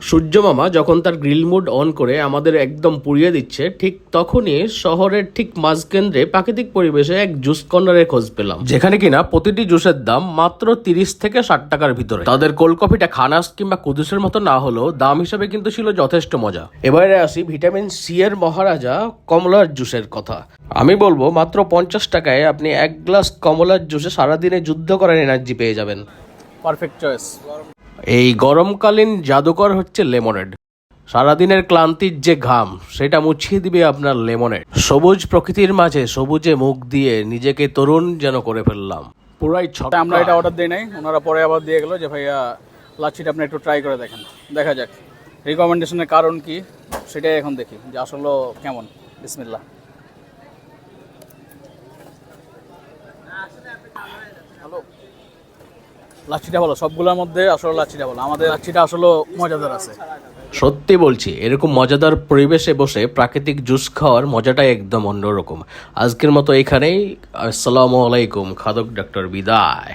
সূর্য মামা যখন তার গ্রিল মোড অন করে আমাদের একদম পুড়িয়ে দিচ্ছে, ঠিক তখনই শহরের ঠিক মাঝকেন্দ্রে প্রাকৃতিক পরিবেশে এক জুস কর্নারের খোঁজ পেলাম, যেখানে কিনা প্রতিটি জুসের দাম মাত্র 30 থেকে 60 টাকার ভিতরে। তাদের কোল্ড কফিটা খানাস কিংবা কুদুসের মতো না হলেও দাম হিসাবে কিন্তু ছিল যথেষ্ট মজা। এবারে আসি ভিটামিন সি এর মহারাজা কমলার জুসের কথা। আমি বলবো মাত্র 50 টাকায় আপনি এক গ্লাস কমলার জুসে সারাদিনে যুদ্ধ করার এনার্জি পেয়ে যাবেন। Perfect choice. এই গরমকালীন জাদুকর হচ্ছে লেমনেড। সারাদিনের ক্লান্তির যে ঘাম সেটা মুছিয়ে দিবে আপনার লেমনেড। সবুজ প্রকৃতির মাঝে সবুজে মুখ দিয়ে নিজেকে তরুণ যেন করে ফেললাম। পুরাই ছটা। আমরা এটা অর্ডার দিই নাই, ওনারা পরে আবার দিয়ে গেলো যে ভাইয়া লাচ্ছিটা আপনি একটু ট্রাই করে দেখেন, দেখা যাক রিকমেন্ডেশনের কারণ কি সেটাই এখন দেখি যে আসলে কেমন। বিসমিল্লাহ। হ্যালো, লাচ্ছিটা ভালো, সবগুলোর মধ্যে আসলে লাচ্ছিটা ভালো। আমাদের লাচ্ছিটা আসলে মজাদার আছে। সত্যি বলছি, এরকম মজাদার পরিবেশে বসে প্রাকৃতিক জুস খাওয়ার মজাটাই একদম অন্যরকম। আজকের মতো এখানেই। আসসালামু আলাইকুম। খাদক ডক্টর বিদায়।